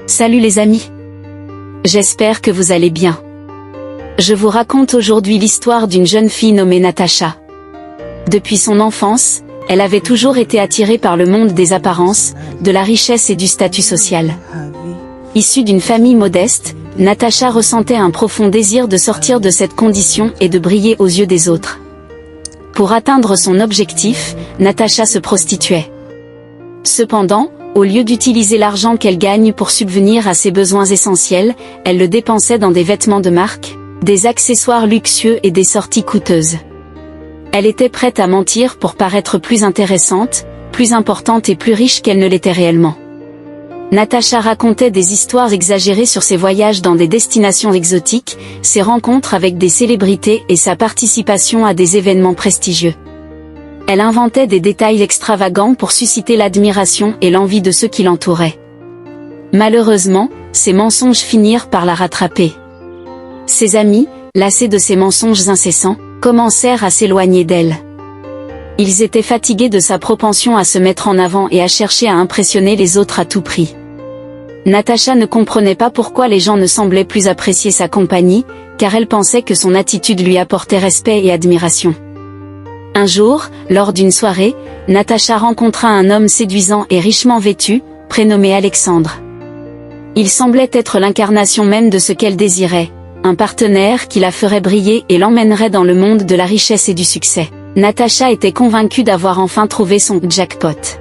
Salut les amis. J'espère que vous allez bien. Je vous raconte aujourd'hui l'histoire d'une jeune fille nommée Natacha. Depuis son enfance, elle avait toujours été attirée par le monde des apparences, de la richesse et du statut social. Issue d'une famille modeste, Natacha ressentait un profond désir de sortir de cette condition et de briller aux yeux des autres. Pour atteindre son objectif, Natacha se prostituait. Cependant, au lieu d'utiliser l'argent qu'elle gagne pour subvenir à ses besoins essentiels, elle le dépensait dans des vêtements de marque, des accessoires luxueux et des sorties coûteuses. Elle était prête à mentir pour paraître plus intéressante, plus importante et plus riche qu'elle ne l'était réellement. Natacha racontait des histoires exagérées sur ses voyages dans des destinations exotiques, ses rencontres avec des célébrités et sa participation à des événements prestigieux. Elle inventait des détails extravagants pour susciter l'admiration et l'envie de ceux qui l'entouraient. Malheureusement, ces mensonges finirent par la rattraper. Ses amis, lassés de ces mensonges incessants, commencèrent à s'éloigner d'elle. Ils étaient fatigués de sa propension à se mettre en avant et à chercher à impressionner les autres à tout prix. Natacha ne comprenait pas pourquoi les gens ne semblaient plus apprécier sa compagnie, car elle pensait que son attitude lui apportait respect et admiration. Un jour, lors d'une soirée, Natacha rencontra un homme séduisant et richement vêtu, prénommé Alexandre. Il semblait être l'incarnation même de ce qu'elle désirait, un partenaire qui la ferait briller et l'emmènerait dans le monde de la richesse et du succès. Natacha était convaincue d'avoir enfin trouvé son jackpot.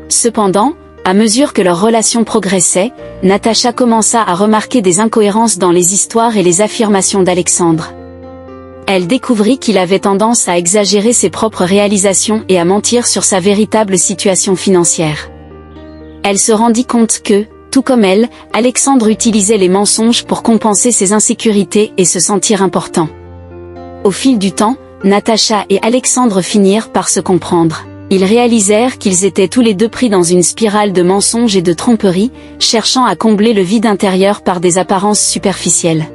Cependant, à mesure que leur relation progressait, Natacha commença à remarquer des incohérences dans les histoires et les affirmations d'Alexandre. Elle découvrit qu'il avait tendance à exagérer ses propres réalisations et à mentir sur sa véritable situation financière. Elle se rendit compte que, tout comme elle, Alexandre utilisait les mensonges pour compenser ses insécurités et se sentir important. Au fil du temps, Natacha et Alexandre finirent par se comprendre. Ils réalisèrent qu'ils étaient tous les deux pris dans une spirale de mensonges et de tromperies, cherchant à combler le vide intérieur par des apparences superficielles.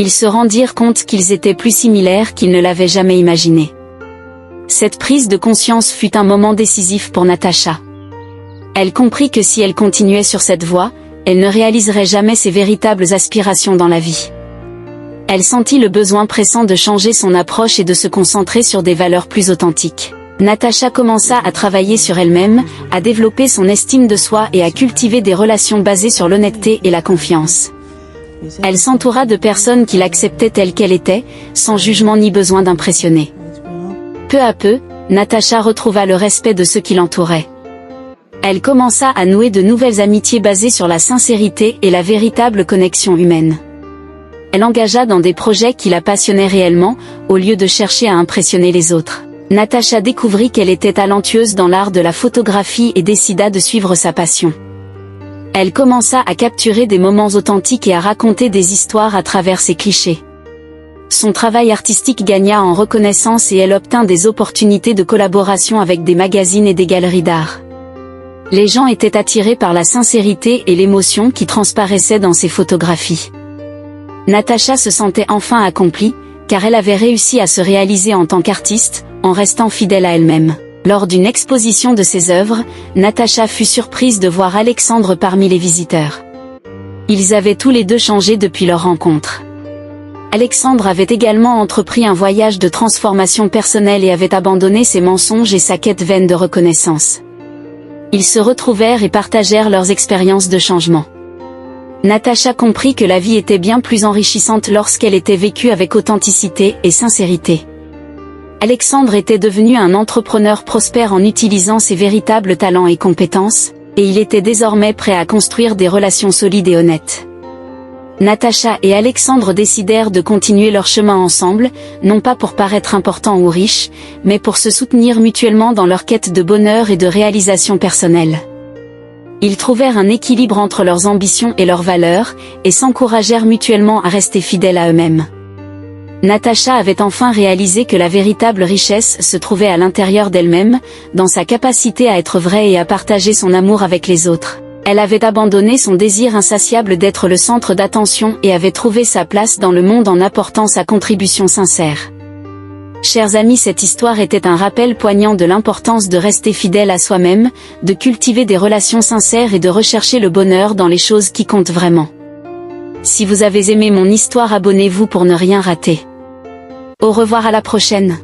Ils se rendirent compte qu'ils étaient plus similaires qu'ils ne l'avaient jamais imaginé. Cette prise de conscience fut un moment décisif pour Natacha. Elle comprit que si elle continuait sur cette voie, elle ne réaliserait jamais ses véritables aspirations dans la vie. Elle sentit le besoin pressant de changer son approche et de se concentrer sur des valeurs plus authentiques. Natacha commença à travailler sur elle-même, à développer son estime de soi et à cultiver des relations basées sur l'honnêteté et la confiance. Elle s'entoura de personnes qui l'acceptaient telle qu'elle était, sans jugement ni besoin d'impressionner. Peu à peu, Natacha retrouva le respect de ceux qui l'entouraient. Elle commença à nouer de nouvelles amitiés basées sur la sincérité et la véritable connexion humaine. Elle engagea dans des projets qui la passionnaient réellement, au lieu de chercher à impressionner les autres. Natacha découvrit qu'elle était talentueuse dans l'art de la photographie et décida de suivre sa passion. Elle commença à capturer des moments authentiques et à raconter des histoires à travers ses clichés. Son travail artistique gagna en reconnaissance et elle obtint des opportunités de collaboration avec des magazines et des galeries d'art. Les gens étaient attirés par la sincérité et l'émotion qui transparaissaient dans ses photographies. Natacha se sentait enfin accomplie, car elle avait réussi à se réaliser en tant qu'artiste, en restant fidèle à elle-même. Lors d'une exposition de ses œuvres, Natacha fut surprise de voir Alexandre parmi les visiteurs. Ils avaient tous les deux changé depuis leur rencontre. Alexandre avait également entrepris un voyage de transformation personnelle et avait abandonné ses mensonges et sa quête vaine de reconnaissance. Ils se retrouvèrent et partagèrent leurs expériences de changement. Natacha comprit que la vie était bien plus enrichissante lorsqu'elle était vécue avec authenticité et sincérité. Alexandre était devenu un entrepreneur prospère en utilisant ses véritables talents et compétences, et il était désormais prêt à construire des relations solides et honnêtes. Natacha et Alexandre décidèrent de continuer leur chemin ensemble, non pas pour paraître importants ou riches, mais pour se soutenir mutuellement dans leur quête de bonheur et de réalisation personnelle. Ils trouvèrent un équilibre entre leurs ambitions et leurs valeurs, et s'encouragèrent mutuellement à rester fidèles à eux-mêmes. Natacha avait enfin réalisé que la véritable richesse se trouvait à l'intérieur d'elle-même, dans sa capacité à être vraie et à partager son amour avec les autres. Elle avait abandonné son désir insatiable d'être le centre d'attention et avait trouvé sa place dans le monde en apportant sa contribution sincère. Chers amis, cette histoire était un rappel poignant de l'importance de rester fidèle à soi-même, de cultiver des relations sincères et de rechercher le bonheur dans les choses qui comptent vraiment. Si vous avez aimé mon histoire, abonnez-vous pour ne rien rater. Au revoir, à la prochaine.